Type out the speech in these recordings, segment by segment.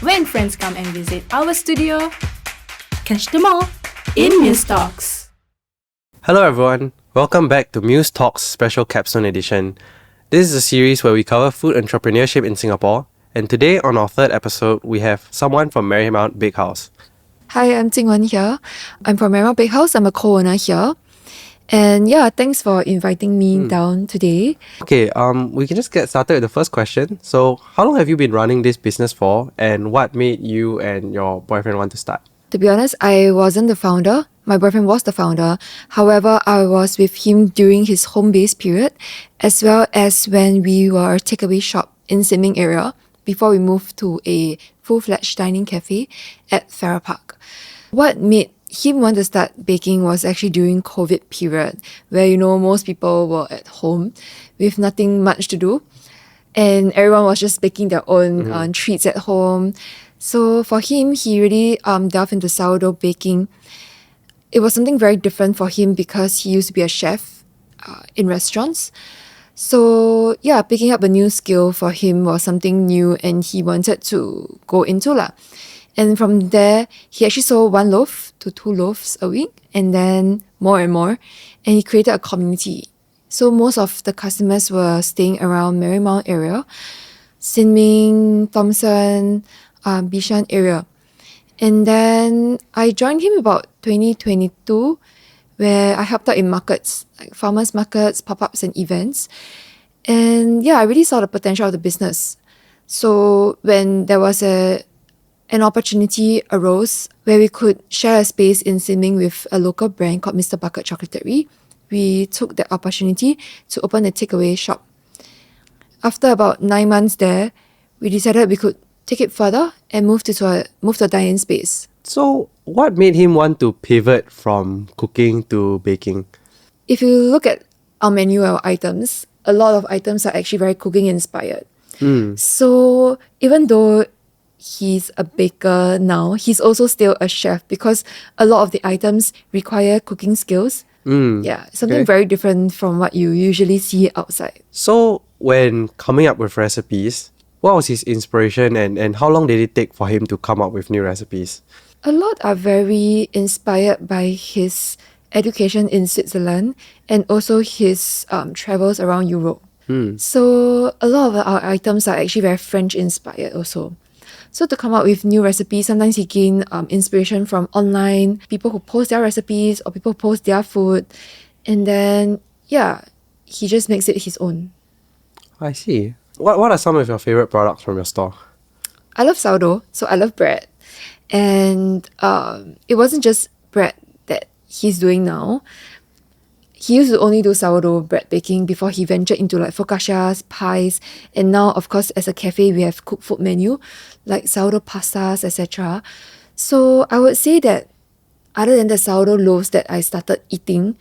when friends come and visit our studio. Catch them all in MuseTalks. Hello everyone, welcome back to MuseTalks Special Capstone Edition. This is a series where we cover food entrepreneurship in Singapore, and today on our third episode, we have someone from Marymount Bakehouse. Hi, I'm Jing Wen here. I'm from Marymount Bakehouse. I'm a co-owner here. And yeah, thanks for inviting me down today. Okay, we can just get started with the first question. So, how long have you been running this business for, and what made you and your boyfriend want to start? To be honest, I wasn't the founder. My boyfriend was the founder. However, I was with him during his home-based period, as well as when we were a takeaway shop in Sin Ming area before we moved to a full-fledged dining cafe at Farrer Park. What made him want to start baking was actually during COVID period, where most people were at home with nothing much to do, and everyone was just baking their own treats at home. So for him, he really delved into sourdough baking. It was something very different for him because he used to be a chef in restaurants. So yeah, picking up a new skill for him was something new, and he wanted to go into lah. And from there, he actually sold 1 loaf to 2 loaves a week, and then more and more. And he created a community. So most of the customers were staying around Marymount area, Sin Ming, Thomson, Bishan area. And then I joined him about 2022, where I helped out in markets, like farmers markets, pop-ups and events. And yeah, I really saw the potential of the business. So when there was an opportunity arose where we could share a space in Sin Ming with a local brand called Mr. Bucket Chocolaterie, we took that opportunity to open a takeaway shop. After about 9 months there, we decided we could take it further and move to a dine-in space. So, what made him want to pivot from cooking to baking? If you look at our menu, our items, a lot of items are actually very cooking inspired. So even though he's a baker now, he's also still a chef because a lot of the items require cooking skills. Yeah, something very different from what you usually see outside. So, when coming up with recipes, what was his inspiration and how long did it take for him to come up with new recipes? A lot are very inspired by his education in Switzerland and also his travels around Europe. So a lot of our items are actually very French inspired also. So to come up with new recipes, sometimes he gained inspiration from online, people who post their recipes or people who post their food. And then, yeah, he just makes it his own. I see. What are some of your favorite products from your store? I love sourdough, so I love bread. And it wasn't just bread that he's doing now. He used to only do sourdough bread baking before he ventured into like focaccias, pies, and now, of course, as a cafe, we have cooked food menu like sourdough pastas, etc. So I would say that other than the sourdough loaves that I started eating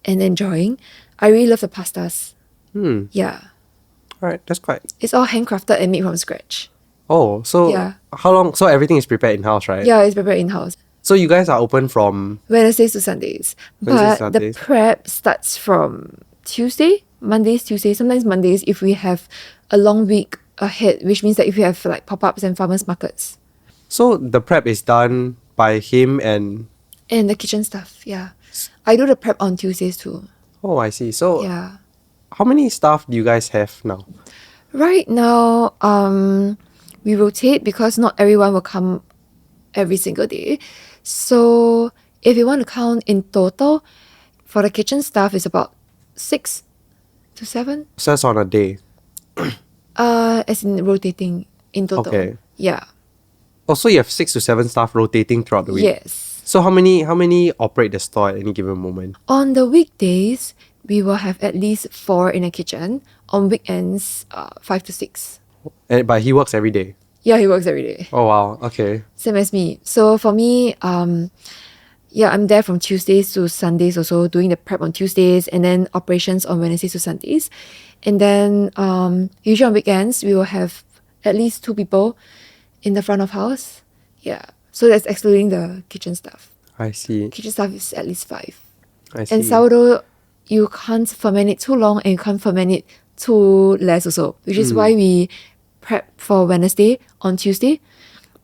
and enjoying, I really love the pastas. Yeah. All right, that's quite... It's all handcrafted and made from scratch. Oh, so how long... So everything is prepared in-house, right? Yeah, it's prepared in-house. So you guys are open from... Wednesdays to Sundays. But the prep starts from Mondays, Tuesdays, sometimes Mondays if we have a long week ahead, which means that if we have like pop-ups and farmers markets. So the prep is done by him and... And the kitchen staff, yeah. I do the prep on Tuesdays too. Oh, I see. So yeah. How many staff do you guys have now? Right now, we rotate because not everyone will come every single day. So if you want to count in total, for the kitchen staff is about 6 to 7. So that's on a day? As in rotating in total. Okay. Yeah. Oh, so you have 6 to 7 staff rotating throughout the week? Yes. So how many operate the store at any given moment? On the weekdays, we will have at least 4 in the kitchen. On weekends, 5 to 6. But he works every day? Yeah, he works every day. Oh, wow. Okay. Same as me. So for me, I'm there from Tuesdays to Sundays also, doing the prep on Tuesdays and then operations on Wednesdays to Sundays. And then usually on weekends, we will have at least 2 people in the front of house. Yeah. So that's excluding the kitchen staff. I see. Kitchen staff is at least 5. I see. And sourdough, you can't ferment it too long and you can't ferment it too less also, which is why we prep for Wednesday on Tuesday.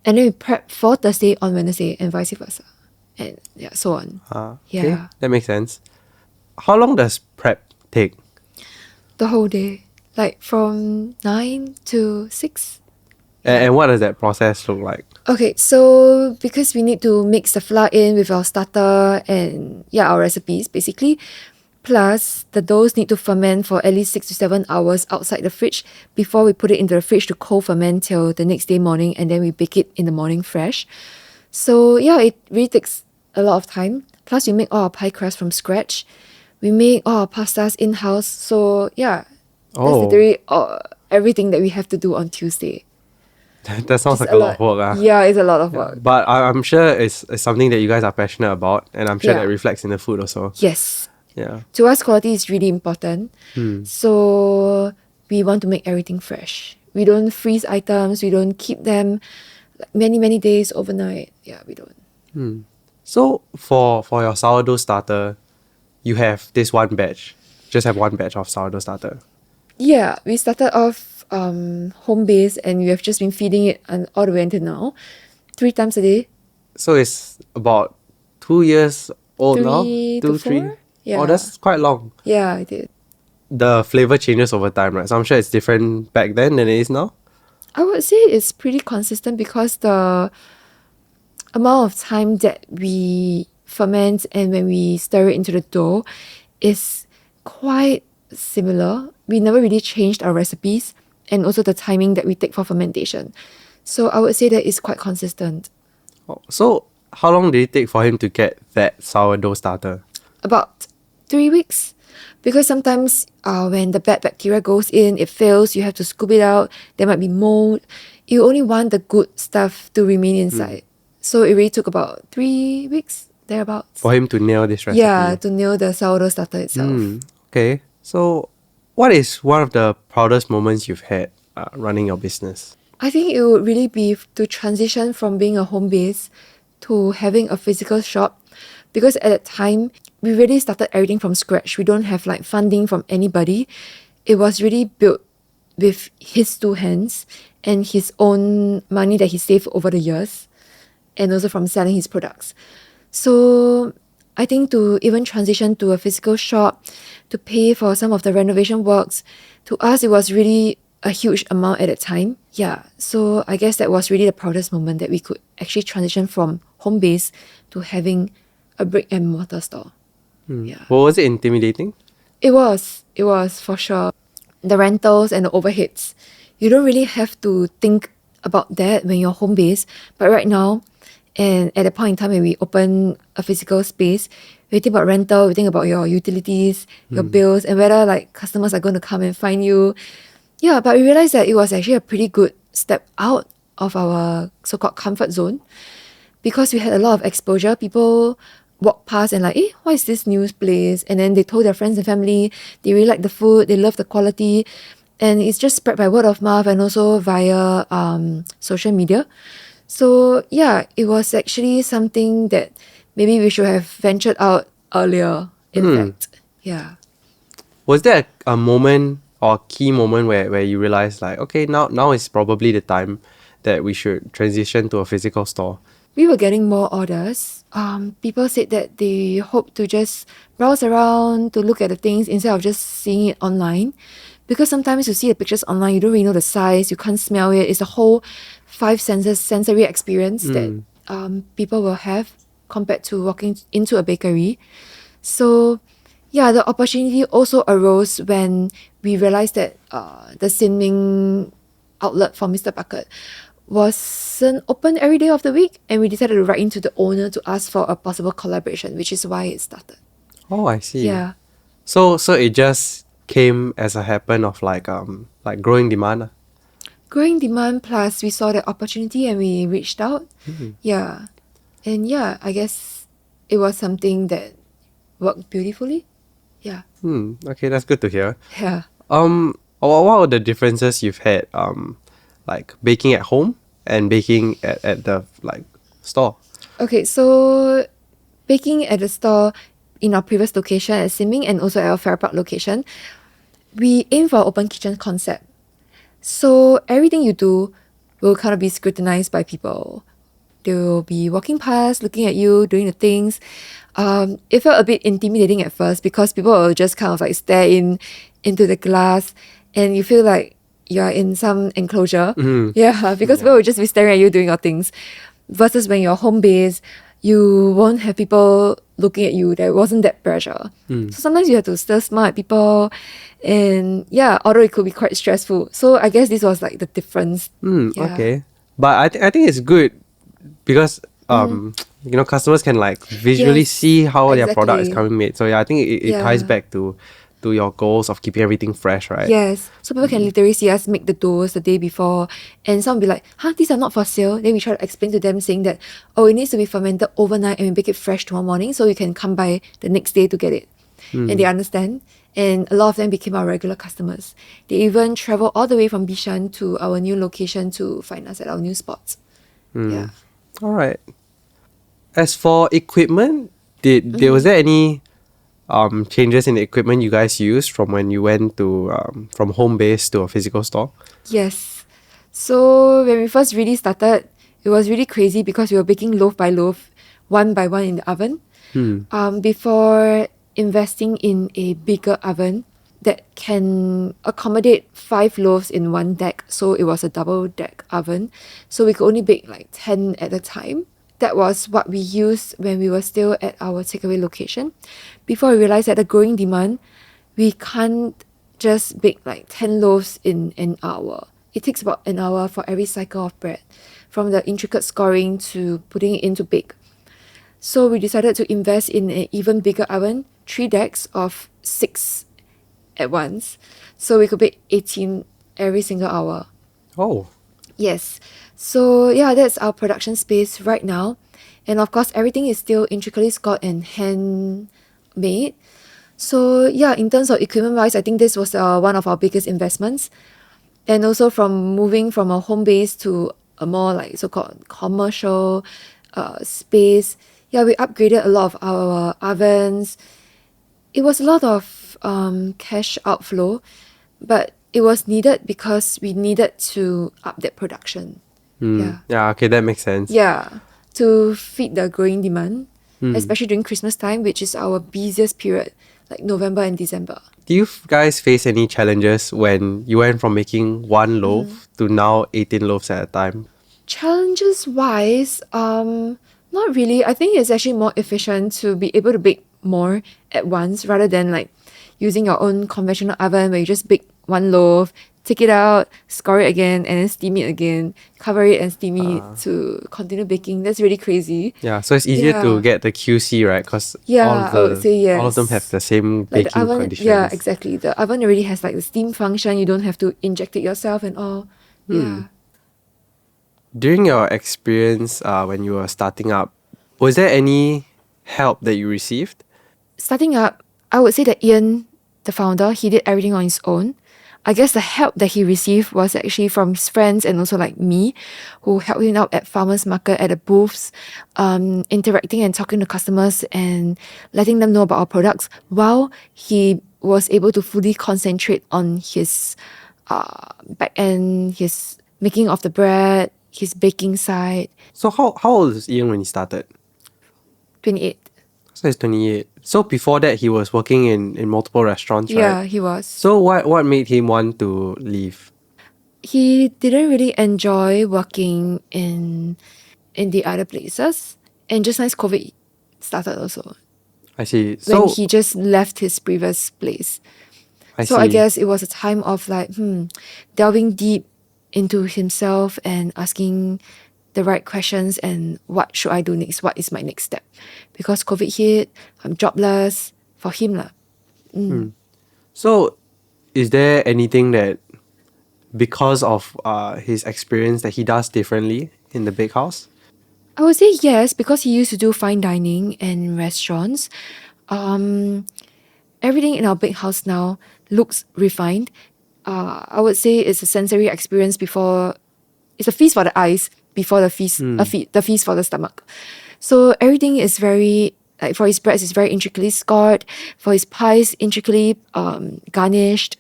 And then we prep for Thursday on Wednesday and vice versa. And yeah, so on. Okay, Yeah. that makes sense. How long does prep take? The whole day. Like from 9 to 6. And what does that process look like? Okay, so because we need to mix the flour in with our starter and our recipes basically, plus the doughs need to ferment for at least 6 to 7 hours outside the fridge before we put it into the fridge to cold ferment till the next day morning, and then we bake it in the morning fresh. So it really takes a lot of time. Plus we make all our pie crust from scratch. We make all our pastas in-house. So that's literally everything that we have to do on Tuesday. That sounds It's like a lot of work. Yeah, it's a lot of work. But I'm sure it's something that you guys are passionate about, and I'm sure that reflects in the food also. Yes. Yeah. To us, quality is really important. So we want to make everything fresh. We don't freeze items. We don't keep them like many days overnight. Yeah, we don't. So for your sourdough starter, you have this one batch. Just have one batch of sourdough starter. Yeah, we started off home base, and we have just been feeding it all the way until now, 3 times a day. So it's about 2 years old now? 3 to 2, 3? 4? Yeah. Oh, that's quite long. Yeah, I did. The flavor changes over time, right? So I'm sure it's different back then than it is now. I would say it's pretty consistent because the amount of time that we ferment and when we stir it into the dough is quite similar. We never really changed our recipes, and also the timing that we take for fermentation. So I would say that it's quite consistent. Oh, so how long did it take for him to get that sourdough starter? About 3 weeks. Because sometimes when the bad bacteria goes in, it fails, you have to scoop it out, there might be mold. You only want the good stuff to remain inside. So it really took about 3 weeks, thereabouts. For him to nail this recipe? Yeah, to nail the sourdough starter itself. Okay. So what is one of the proudest moments you've had running your business? I think it would really be to transition from being a home base to having a physical shop, because at that time we really started everything from scratch. We don't have like funding from anybody. It was really built with his 2 hands and his own money that he saved over the years, and also from selling his products. So I think to even transition to a physical shop, to pay for some of the renovation works, to us it was really a huge amount at that time. Yeah, so I guess that was really the proudest moment, that we could actually transition from home base to having a brick and mortar store. Yeah. Well, was it intimidating? It was for sure. The rentals and the overheads, you don't really have to think about that when you're home based. But right now, and at the point in time when we open a physical space, we think about rental, we think about your utilities, your bills, and whether like customers are going to come and find you. Yeah, but we realized that it was actually a pretty good step out of our so-called comfort zone, because we had a lot of exposure. People walk past and like, what is this new place? And then they told their friends and family, they really like the food, they love the quality. And it's just spread by word of mouth and also via social media. So yeah, it was actually something that maybe we should have ventured out earlier, in fact. Yeah. Was there a moment or key moment where you realized like, okay, now is probably the time that we should transition to a physical store? We were getting more orders. People said that they hope to just browse around, to look at the things instead of just seeing it online. Because sometimes you see the pictures online, you don't really know the size, you can't smell it. It's a whole 5 senses sensory experience that people will have compared to walking into a bakery. So yeah, the opportunity also arose when we realized that the Sin Ming outlet for Mr. Bucket wasn't open every day of the week, and we decided to write into the owner to ask for a possible collaboration, which is why it started. Oh, I see. Yeah. So it just came as a happen of like growing demand. Growing demand, plus we saw the opportunity and we reached out. Yeah. And yeah, I guess it was something that worked beautifully. Yeah. Okay, that's good to hear. Yeah. What are the differences you've had like baking at home and baking at the like store? Okay, so baking at the store in our previous location at Sin Ming and also at our Farrer Park location, we aim for open kitchen concept. So everything you do will kind of be scrutinized by people. They will be walking past, looking at you, doing the things. It felt a bit intimidating at first because people will just kind of like stare into the glass, and you feel like you're in some enclosure. Yeah, because people will just be staring at you doing your things. Versus when you're home based, you won't have people looking at you. There wasn't that pressure. So sometimes you have to still smile at people, and yeah, although it could be quite stressful. So I guess this was like the difference. Yeah. Okay. But I think it's good because customers can like visually Yes, see how their product is exactly. coming made. So yeah, I think it ties Yeah. back to your goals of keeping everything fresh, right? Yes. So people can literally see us make the doughs the day before, and some will be like, huh, these are not for sale. Then we try to explain to them saying that, oh, it needs to be fermented overnight and we bake it fresh tomorrow morning so you can come by the next day to get it. And they understand. And a lot of them became our regular customers. They even travel all the way from Bishan to our new location to find us at our new spots. Yeah. All right. As for equipment, was there any changes in the equipment you guys used from when you went to from home base to a physical store? Yes. So when we first really started, it was really crazy because we were baking loaf by loaf, one by one in the oven. Before investing in a bigger oven that can accommodate 5 loaves in one deck. So it was a double deck oven. So we could only bake like 10 at a time. That was what we used when we were still at our takeaway location. Before we realized that the growing demand, we can't just bake like 10 loaves in an hour. It takes about an hour for every cycle of bread, from the intricate scoring to putting it into bake. So we decided to invest in an even bigger oven, 3 decks of 6 at once. So we could bake 18 every single hour. Oh. Yes. So yeah, that's our production space right now. And of course, everything is still intricately scored and handmade. So yeah, in terms of equipment wise, I think this was one of our biggest investments. And also from moving from a home base to a more like so-called commercial space. Yeah, we upgraded a lot of our ovens. It was a lot of cash outflow, but it was needed because we needed to up that production. Yeah. Yeah, okay, that makes sense. Yeah. To feed the growing demand, especially during Christmas time, which is our busiest period, like November and December. Do you guys face any challenges when you went from making one loaf to now 18 loaves at a time? Challenges wise, not really. I think it's actually more efficient to be able to bake more at once rather than like using your own conventional oven where you just bake one loaf, take it out, score it again, and then steam it again, cover it and steam it to continue baking. That's really crazy. Yeah, so it's easier to Yeah. get the QC, right? Because Yeah, I would say all of them yes. have the same Like baking the oven, conditions. yeah, exactly. The oven already has like the steam function. You don't have to inject it yourself and all. Yeah. During your experience when you were starting up, was there any help that you received? Starting up, I would say that Ian, the founder, he did everything on his own. I guess the help that he received was actually from his friends and also like me, who helped him out at farmers market, at the booths, interacting and talking to customers and letting them know about our products, while he was able to fully concentrate on his back end, his making of the bread, his baking side. So how old was Ian when he started? 28. So he's 28. So before that, he was working in multiple restaurants, Yeah, right? he was. So what made him want to leave? He didn't really enjoy working in the other places, and just nice COVID started also I see. when So he just left his previous place. I So see. I guess it was a time of like delving deep into himself and asking the right questions and what should I do next? What is my next step? Because COVID hit, I'm jobless for him lah. So is there anything that because of his experience that he does differently in the bakehouse? I would say yes, because he used to do fine dining and restaurants. Everything in our bakehouse now looks refined. I would say it's a sensory experience before, it's a feast for the eyes before the feast, the feast for the stomach. So everything is very, like for his breads, it's very intricately scored. For his pies, intricately garnished,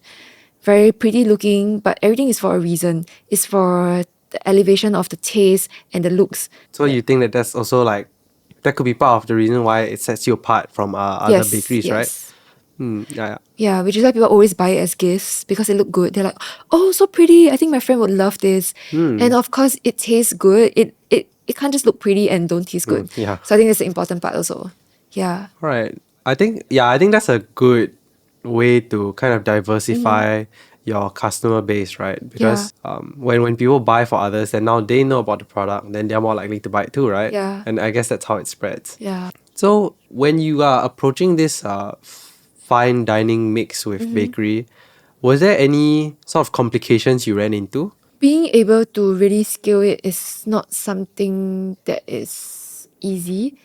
very pretty looking. But everything is for a reason. It's for the elevation of the taste and the looks. So you think that that's also like, that could be part of the reason why it sets you apart from other bakeries, right? Yeah. Yeah, which is why people always buy it as gifts because it look good. They're like, oh, so pretty. I think my friend would love this. And of course, it tastes good. It can't just look pretty and don't taste good. yeah. So I think that's the important part also. Yeah. All right. I think that's a good way to kind of diversify your customer base, right? Because when people buy for others and now they know about the product, then they're more likely to buy it too, right? Yeah. And I guess that's how it spreads. Yeah. So when you are approaching this fine dining mix with bakery, was there any sort of complications you ran into? Being able to really scale it is not something that is easy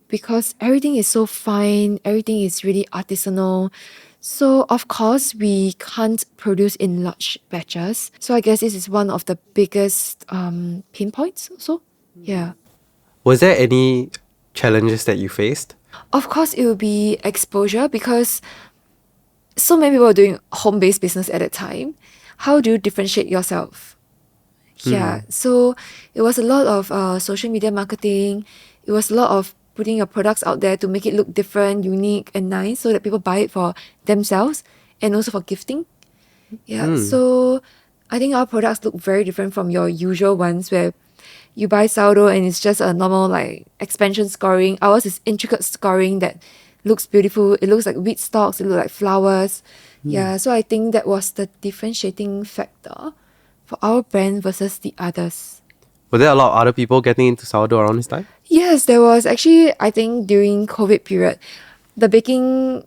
because everything is so fine, everything is really artisanal. So of course we can't produce in large batches. So I guess this is one of the biggest pain points also. Yeah. Was there any challenges that you faced? Of course it will be exposure because so many people are doing home-based business at that time. How do you differentiate yourself? Yeah, so it was a lot of social media marketing. It was a lot of putting your products out there to make it look different, unique, and nice so that people buy it for themselves and also for gifting. Yeah, so I think our products look very different from your usual ones where you buy sourdough and it's just a normal like expansion scoring. Ours is intricate scoring that looks beautiful. It looks like wheat stalks, it looks like flowers. Yeah, so I think that was the differentiating factor for our brand versus the others. Were there a lot of other people getting into sourdough around this time? Yes, there was actually, I think during COVID period, the baking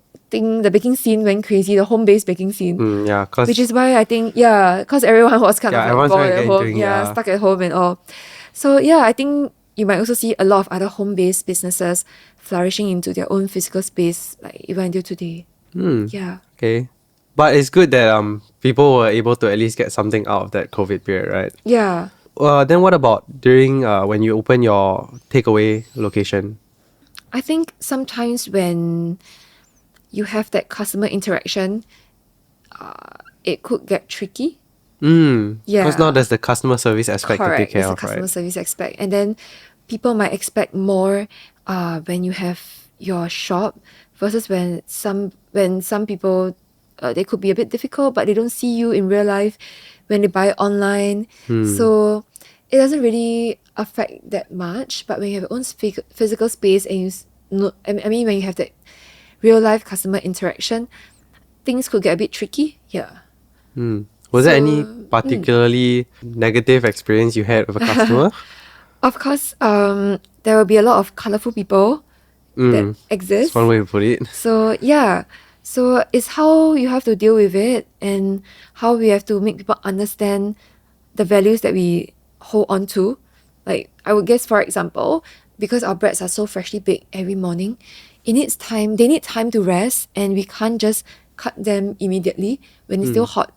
scene went crazy, the home-based baking scene. Yeah, because Which is why I think, because everyone was kind of like everyone's bored trying to at get home, into it, stuck at home and all. So I think you might also see a lot of other home-based businesses flourishing into their own physical space, like even until today. Yeah. Okay. But it's good that people were able to at least get something out of that COVID period, right? Yeah. Then what about during when you open your takeaway location? I think sometimes when you have that customer interaction, it could get tricky. Yeah. Because now there's the customer service aspect to take care There's of, the customer right? service aspect. And then people might expect more when you have your shop versus when some people they could be a bit difficult, but they don't see you in real life when they buy online. So it doesn't really affect that much. But when you have your own physical space and when you have that real life customer interaction, things could get a bit tricky. Yeah. Was there any particularly negative experience you had with a customer? Of course, there will be a lot of colorful people that exist. That's one way to put it. So so it's how you have to deal with it and how we have to make people understand the values that we hold on to. Like I would guess, for example, because our breads are so freshly baked every morning, it needs time. They need time to rest, and we can't just cut them immediately when it's still hot.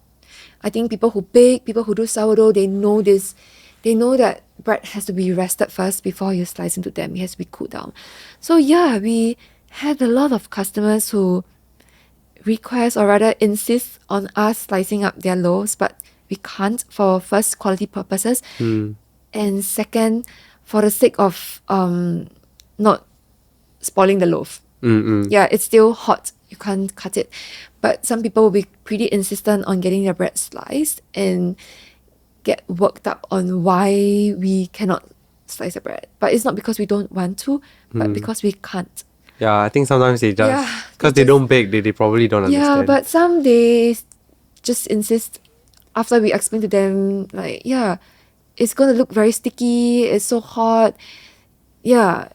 I think people who bake, people who do sourdough, they know this. They know that bread has to be rested first before you slice into them. It has to be cooled down. So we had a lot of customers who request or rather insist on us slicing up their loaves, but we can't for first quality purposes, and second for the sake of not spoiling the loaf. Yeah, it's still hot. You can't cut it. But some people will be pretty insistent on getting their bread sliced and get worked up on why we cannot slice the bread. But it's not because we don't want to, but because we can't. Yeah, I think sometimes they just, Yeah, because they don't bake, they probably don't understand. Yeah, but some days just insist after we explain to them, like, it's going to look very sticky, it's so hot. Yeah,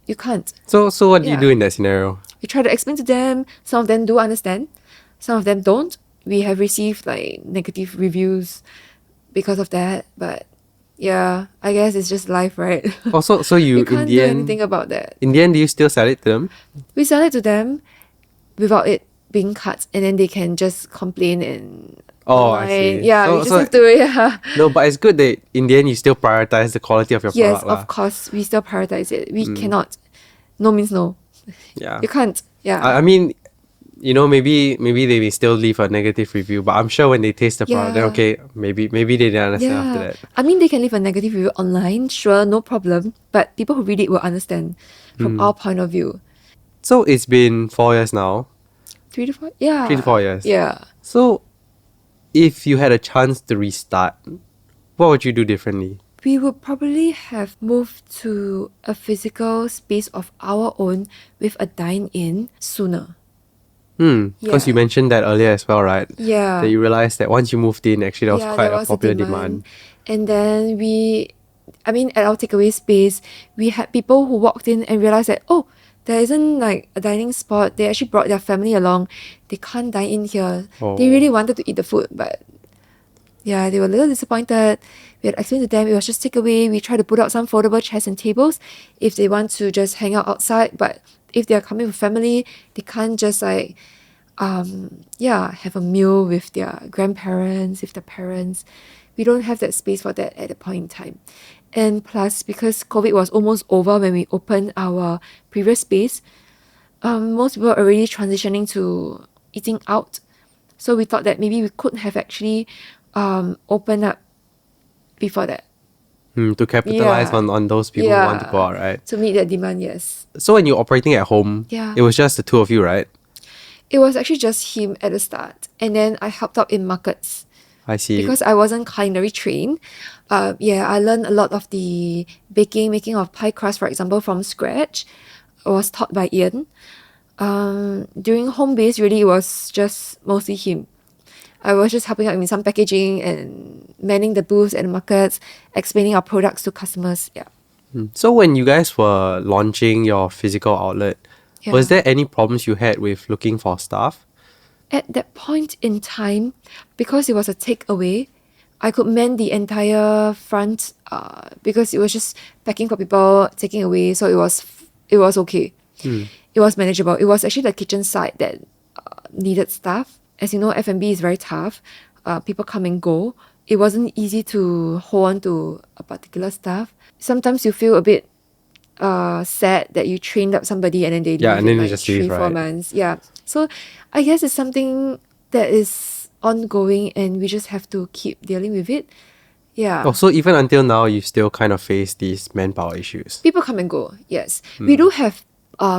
you can't. So what do you do in that scenario? We try to explain to them. Some of them do understand. Some of them don't. We have received like negative reviews because of that. But I guess it's just life, right? Also, so you can't in the do end, anything about that. In the end, do you still sell it to them? We sell it to them without it being cut, and then they can just complain and I see. Yeah, we just have to No, but it's good that in the end you still prioritize the quality of your Yes, product. of course, we still prioritize it. We cannot. No means no. Yeah. You can't. Yeah. I mean, maybe they may still leave a negative review, but I'm sure when they taste the product, then Yeah. okay, maybe they didn't understand after that. I mean, they can leave a negative review online, sure, no problem. But people who read it will understand from our point of view. So it's been 4 years now. 3 to 4? Yeah. 3 to 4 years. Yeah. So if you had a chance to restart, what would you do differently? We would probably have moved to a physical space of our own with a dine-in sooner. Because you Yeah. mentioned that earlier as well, right? Yeah. That you realized that once you moved in, actually there was quite there a was popular demand. And then at our takeaway space, we had people who walked in and realized that, oh, there isn't like a dining spot. They actually brought their family along. They can't dine in here. They really wanted to eat the food, but yeah, they were a little disappointed. We had explained to them it was just takeaway. We tried to put out some foldable chairs and tables if they want to just hang out outside. But if they're coming with family, they can't just like have a meal with their grandparents, with their parents. We don't have that space for that at a point in time. And plus, because COVID was almost over when we opened our previous space, most people are already transitioning to eating out. So we thought that maybe we could have actually opened up before that. To capitalize on those people who want to go out, right? To meet that demand, yes. So when you're operating at home, Yeah. it was just the two of you, right? It was actually just him at the start. And then I helped out in markets. I see. Because I wasn't culinary trained. I learned a lot of the making of pie crust, for example, from scratch. I was taught by Ian. During home base, really, it was just mostly him. I was just helping out in some packaging and manning the booths and markets, explaining our products to customers. Yeah. So when you guys were launching your physical outlet, was Yeah. there any problems you had with looking for staff? At that point in time, because it was a takeaway, I could man the entire front because it was just packing for people, taking away. So it was okay. It was manageable. It was actually the kitchen side that needed staff. As you know, F&B is very tough. People come and go. It wasn't easy to hold on to a particular staff. Sometimes you feel a bit sad that you trained up somebody and then they leave Yeah, and then in they like just leave, 3-4 right? months. Yeah. So I guess it's something that is ongoing and we just have to keep dealing with it. Yeah. Oh, so even until now, you still kind of face these manpower issues. People come and go, yes. We do have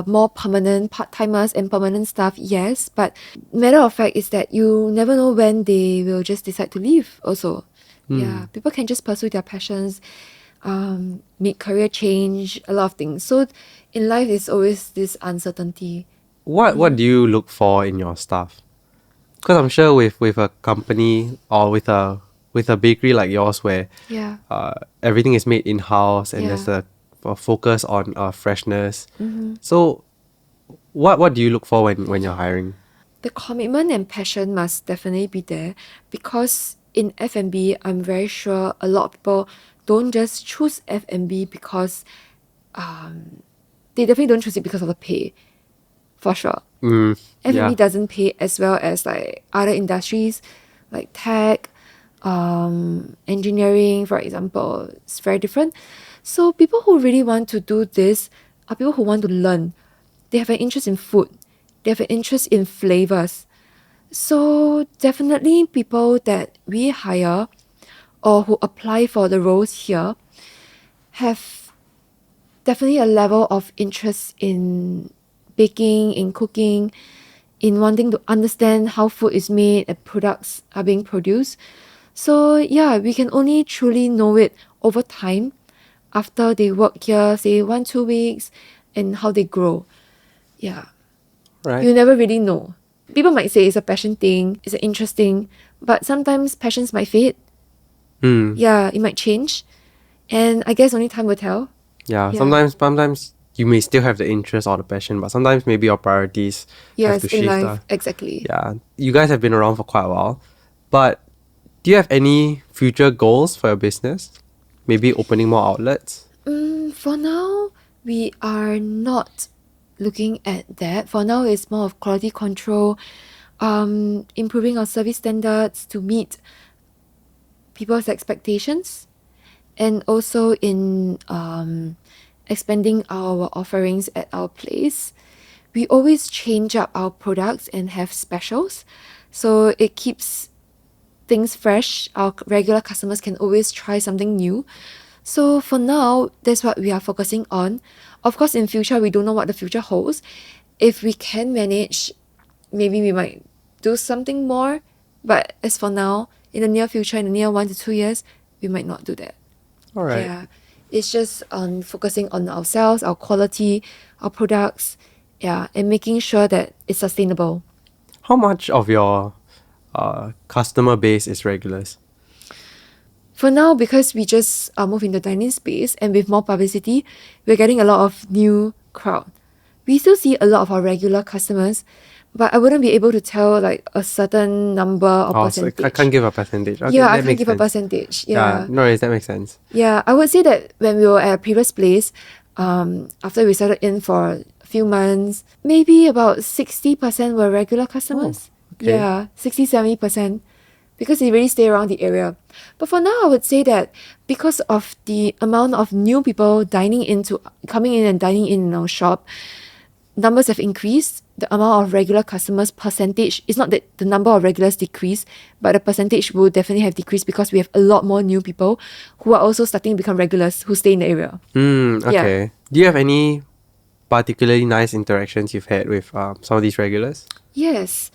more permanent part-timers and permanent staff, yes. But matter of fact is that you never know when they will just decide to leave also. Yeah. People can just pursue their passions, make career change, a lot of things. So in life, there's always this uncertainty. What do you look for in your staff? Because I'm sure with a company or with a bakery like yours where Yeah. everything is made in-house and there's Yeah. a focus on freshness. So what do you look for when you're hiring? The commitment and passion must definitely be there because in F&B, I'm very sure a lot of people don't just choose F&B because they definitely don't choose it because of the pay, for sure. F&B Yeah. doesn't pay as well as like other industries like tech, engineering, for example. It's very different. So people who really want to do this are people who want to learn. They have an interest in food. They have an interest in flavors. So definitely people that we hire or who apply for the roles here have definitely a level of interest in baking, in cooking, in wanting to understand how food is made and products are being produced. So yeah, we can only truly know it over time after they work here, say 1-2 weeks, and how they grow. Yeah. Right. You never really know. People might say it's a passion thing, it's an interest thing, but sometimes passions might fade. Yeah, it might change. And I guess only time will tell. Yeah, Yeah. sometimes you may still have the interest or the passion, but sometimes maybe your priorities have Yes, to in shift. life, exactly. Yeah, you guys have been around for quite a while, but do you have any future goals for your business? Maybe opening more outlets? For now, we are not looking at that. For now, it's more of quality control, improving our service standards to meet people's expectations, and also in expanding our offerings at our place. we always change up our products and have specials. So it keeps things fresh. Our regular customers can always try something new. So for now, that's what we are focusing on. Of course, in future, we don't know what the future holds. If we can manage, maybe we might do something more. But as for now, in the near future, in the near 1 to 2 years, we might not do that. All right. Yeah. It's just on focusing on ourselves, our quality, our products, yeah, and making sure that it's sustainable. How much of your customer base is regulars? For now, because we just moved into dining space and with more publicity, we're getting a lot of new crowd. We still see a lot of our regular customers, but I wouldn't be able to tell like a certain number or Oh, so percentage. I can't give a percentage. Okay, Yeah, I that can't makes give a sense. percentage. Yeah. No worries, that makes sense. Yeah, I would say that when we were at a previous place, after we settled in for a few months, maybe about 60% were regular customers. okay. Yeah, 60-70%. Because they really stay around the area. But for now, I would say that because of the amount of new people coming in and dining in our shop, numbers have increased. The amount of regular customers percentage, it's not that the number of regulars decreased, but the percentage will definitely have decreased because we have a lot more new people who are also starting to become regulars who stay in the area. Okay. Do you have any particularly nice interactions you've had with some of these regulars? Yes.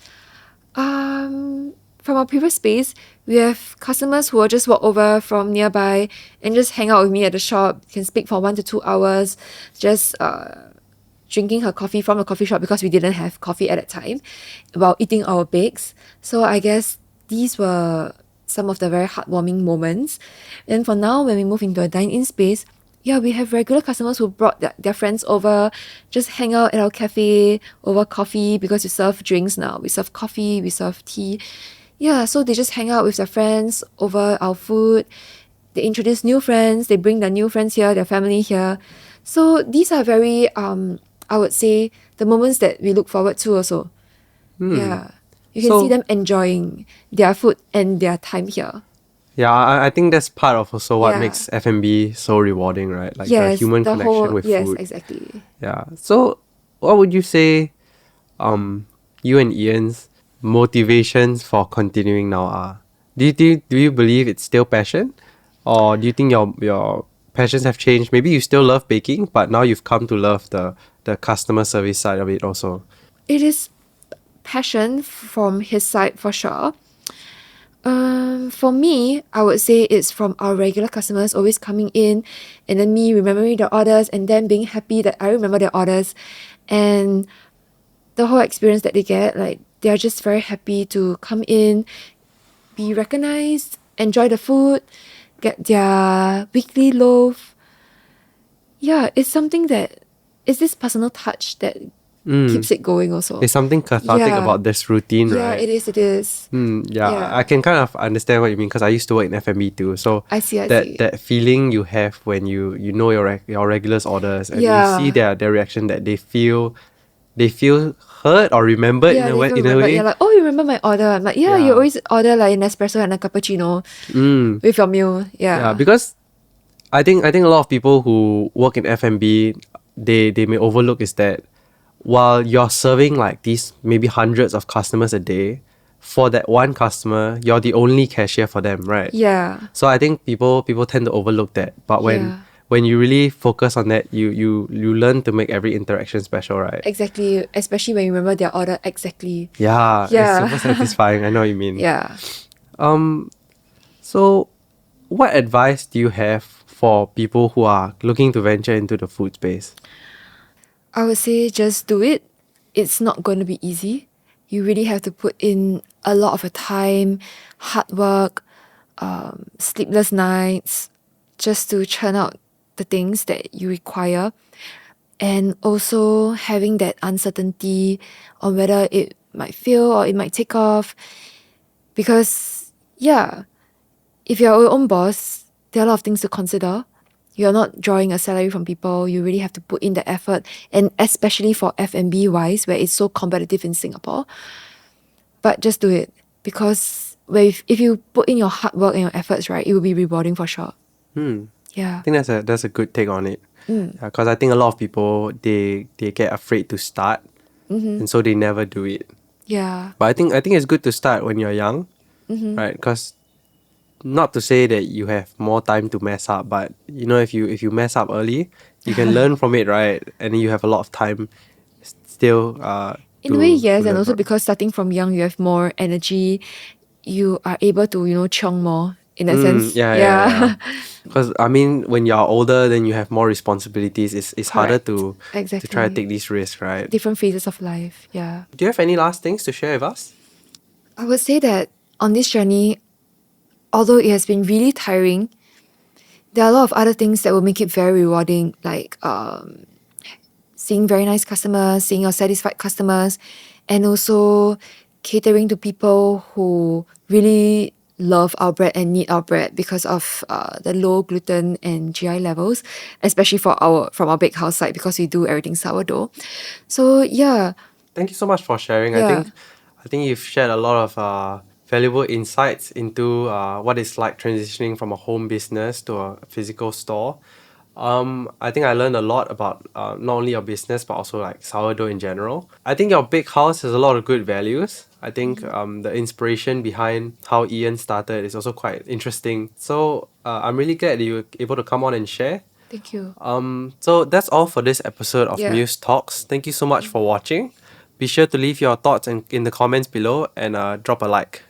From our previous space, we have customers who will just walk over from nearby and just hang out with me at the shop, can speak for 1 to 2 hours, just drinking her coffee from the coffee shop because we didn't have coffee at that time, while eating our bakes. So I guess these were some of the very heartwarming moments. And for now, when we move into a dine-in space, yeah, we have regular customers who brought their friends over, just hang out at our cafe over coffee because we serve drinks now. We serve coffee, we serve tea. Yeah, so they just hang out with their friends over our food. They introduce new friends. They bring their new friends here, their family here. So these are very, I would say, the moments that we look forward to also. Yeah. You can see them enjoying their food and their time here. Yeah, I think that's part of also what Yeah. makes F&B so rewarding, right? Like the Yes, human the connection whole, with yes, food. exactly. Yeah. So what would you say you and Ian's motivations for continuing now are? Do you believe it's still passion? Or do you think your passions have changed? Maybe you still love baking, but now you've come to love the customer service side of it also. It is passion from his side for sure. For me, I would say it's from our regular customers always coming in and then me remembering their orders and them being happy that I remember their orders and the whole experience that they get. Like, they're just very happy to come in, be recognized, enjoy the food, get their weekly loaf. Yeah, it's something that is this personal touch that keeps it going also. There's something cathartic Yeah. about this routine, Yeah, right? it is. Yeah, I can kind of understand what you mean because I used to work in F&B too. So I see. that feeling you have when you know your regulars orders and Yeah. you see their reaction that they feel heard or remembered Yeah, in a they way. feel In a remembered. way. Yeah, like, oh, you remember my order? I'm like, yeah, you Yeah. always order like an espresso and a cappuccino with your meal. Yeah, because I think a lot of people who work in F&B, they may overlook is that while you're serving like these maybe hundreds of customers a day, for that one customer, you're the only cashier for them, right? Yeah. So I think people tend to overlook that. But Yeah. when you really focus on that, you learn to make every interaction special, right? Exactly. Especially when you remember their order exactly. Yeah, Yeah. it's super satisfying. I know what you mean. Yeah. So what advice do you have for people who are looking to venture into the food space? I would say just do it. It's not going to be easy. You really have to put in a lot of your time, hard work, sleepless nights, just to churn out the things that you require. And also having that uncertainty on whether it might fail or it might take off. Because, yeah, if you're your own boss, there are a lot of things to consider. You're not drawing a salary from people. You really have to put in the effort, and especially for F&B wise, where it's so competitive in Singapore. But just do it, because if you put in your hard work and your efforts, right, it will be rewarding for sure. Yeah. I think that's a good take on it. Because I think a lot of people they get afraid to start and so they never do it. Yeah. But I think it's good to start when you're young, right? Because not to say that you have more time to mess up, but you know, if you mess up early, you can learn from it, right? And then you have a lot of time still. In a way, to yes, and learn also from. because starting from young, you have more energy. You are able to, chong more in a sense. Yeah. Because I mean, when you're older, then you have more responsibilities. It's harder Correct. to try to Exactly. take these risks, right? Different phases of life. Yeah. Do you have any last things to share with us? I would say that on this journey, although it has been really tiring, there are a lot of other things that will make it very rewarding, like seeing very nice customers, seeing your satisfied customers, and also catering to people who really love our bread and need our bread because of the low gluten and GI levels, especially from our bakehouse side because we do everything sourdough. So yeah, Thank you so much for sharing. yeah, I think you've shared a lot of valuable insights into what it's like transitioning from a home business to a physical store. I think I learned a lot about not only your business but also like sourdough in general. I think your big house has a lot of good values. I think the inspiration behind how Ian started is also quite interesting. So I'm really glad that you were able to come on and share. thank you. So that's all for this episode of Yeah. Muse Talks. Thank you so much for watching. Be sure to leave your thoughts in the comments below and drop a like.